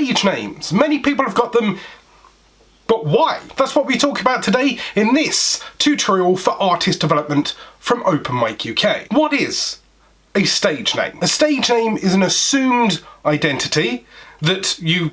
Stage names. Many people have got them, but why? That's what we talk about today in this tutorial for artist development from Open Mic UK. What is a stage name? A stage name is an assumed identity that you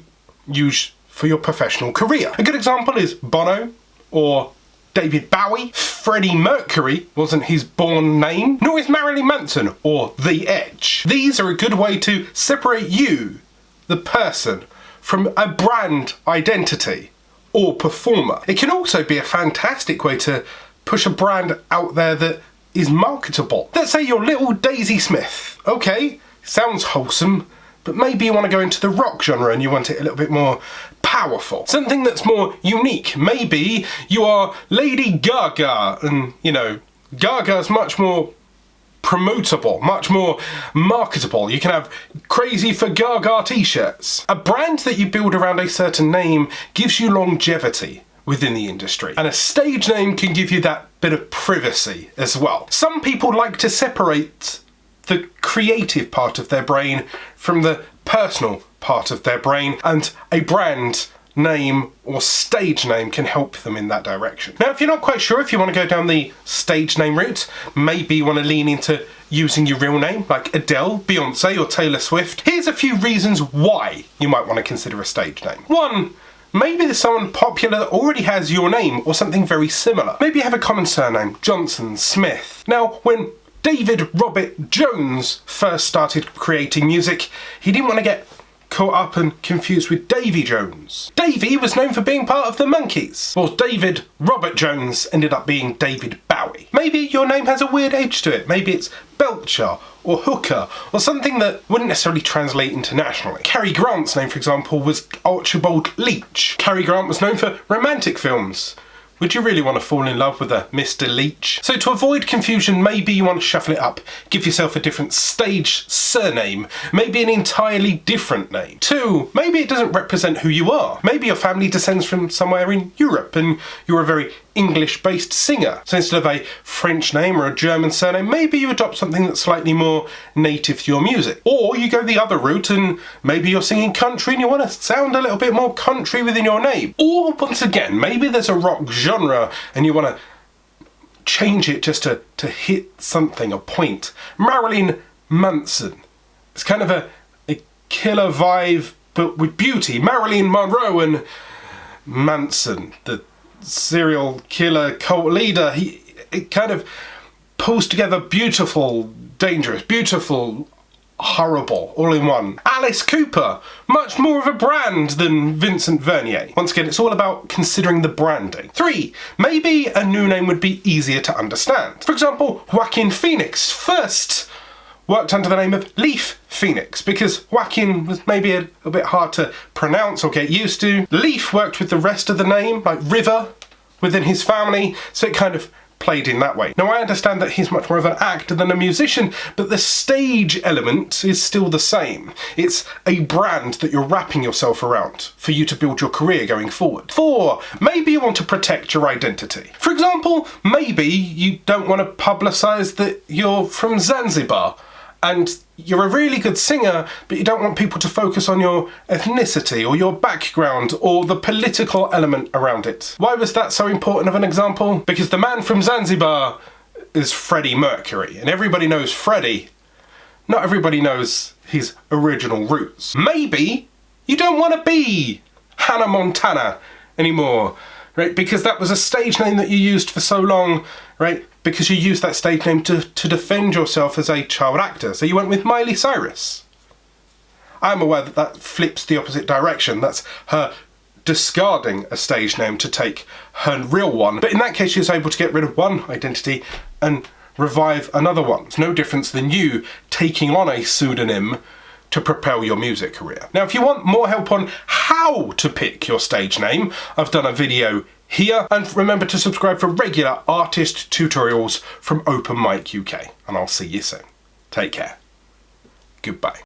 use for your professional career. A good example is Bono or David Bowie. Freddie Mercury wasn't his born name, nor is Marilyn Manson or The Edge. These are a good way to separate you, the person, from a brand identity or performer. It can also be a fantastic way to push a brand out there that is marketable. Let's say you're Little Daisy Smith. Okay, sounds wholesome, but maybe you want to go into the rock genre and you want it a little bit more powerful. Something that's more unique. Maybe you are Lady Gaga and, you know, Gaga's much more promotable, much more marketable. You can have Crazy for Gaga t-shirts. A brand that you build around a certain name gives you longevity within the industry. And a stage name can give you that bit of privacy as well. Some people like to separate the creative part of their brain from the personal part of their brain, and a brand name or stage name can help them in that direction. Now, if you're not quite sure if you want to go down the stage name route, maybe you want to lean into using your real name, like Adele, Beyonce, or Taylor Swift. Here's a few reasons why you might want to consider a stage name. One, maybe there's someone popular that already has your name or something very similar. Maybe you have a common surname, Johnson, Smith. Now, when David Robert Jones first started creating music, he didn't want to get caught up and confused with Davy Jones. Davy was known for being part of the Monkees, while David Robert Jones ended up being David Bowie. Maybe your name has a weird edge to it. Maybe it's Belcher or Hooker or something that wouldn't necessarily translate internationally. Cary Grant's name, for example, was Archibald Leach. Cary Grant was known for romantic films. Would you really want to fall in love with a Mr. Leach? So to avoid confusion, maybe you want to shuffle it up. Give yourself a different stage surname. Maybe an entirely different name. 2, maybe it doesn't represent who you are. Maybe your family descends from somewhere in Europe and you're a very English-based singer. So instead of a French name or a German surname, maybe you adopt something that's slightly more native to your music. Or you go the other route and maybe you're singing country and you want to sound a little bit more country within your name. Or once again, maybe there's a rock genre and you want to change it just to hit something, a point. Marilyn Manson. It's kind of a killer vibe, but with beauty. Marilyn Monroe and Manson, the serial killer cult leader, it kind of pulls together beautiful, dangerous, beautiful, horrible, all in one. Alice Cooper, much more of a brand than Vincent Vernier. Once again, it's all about considering the branding. 3, maybe a new name would be easier to understand. For example, Joaquin Phoenix first worked under the name of Leaf Phoenix because Joaquin was maybe a bit hard to pronounce or get used to. Leaf worked with the rest of the name, like River, within his family, so it kind of played in that way. Now, I understand that he's much more of an actor than a musician, but the stage element is still the same. It's a brand that you're wrapping yourself around for you to build your career going forward. 4, maybe you want to protect your identity. For example, maybe you don't want to publicise that you're from Zanzibar and you're a really good singer, but you don't want people to focus on your ethnicity or your background or the political element around it. Why was that so important of an example? Because the man from Zanzibar is Freddie Mercury, and everybody knows Freddie. Not everybody knows his original roots. Maybe you don't want to be Hannah Montana anymore, right? Because that was a stage name that you used for so long, right? Because you used that stage name to defend yourself as a child actor. So you went with Miley Cyrus. I'm aware that that flips the opposite direction. That's her discarding a stage name to take her real one. But in that case, she was able to get rid of one identity and revive another one. It's no difference than you taking on a pseudonym to propel your music career. Now, if you want more help on how to pick your stage name, I've done a video here, and remember to subscribe for regular artist tutorials from Open Mic UK, and I'll see you soon. Take care. Goodbye.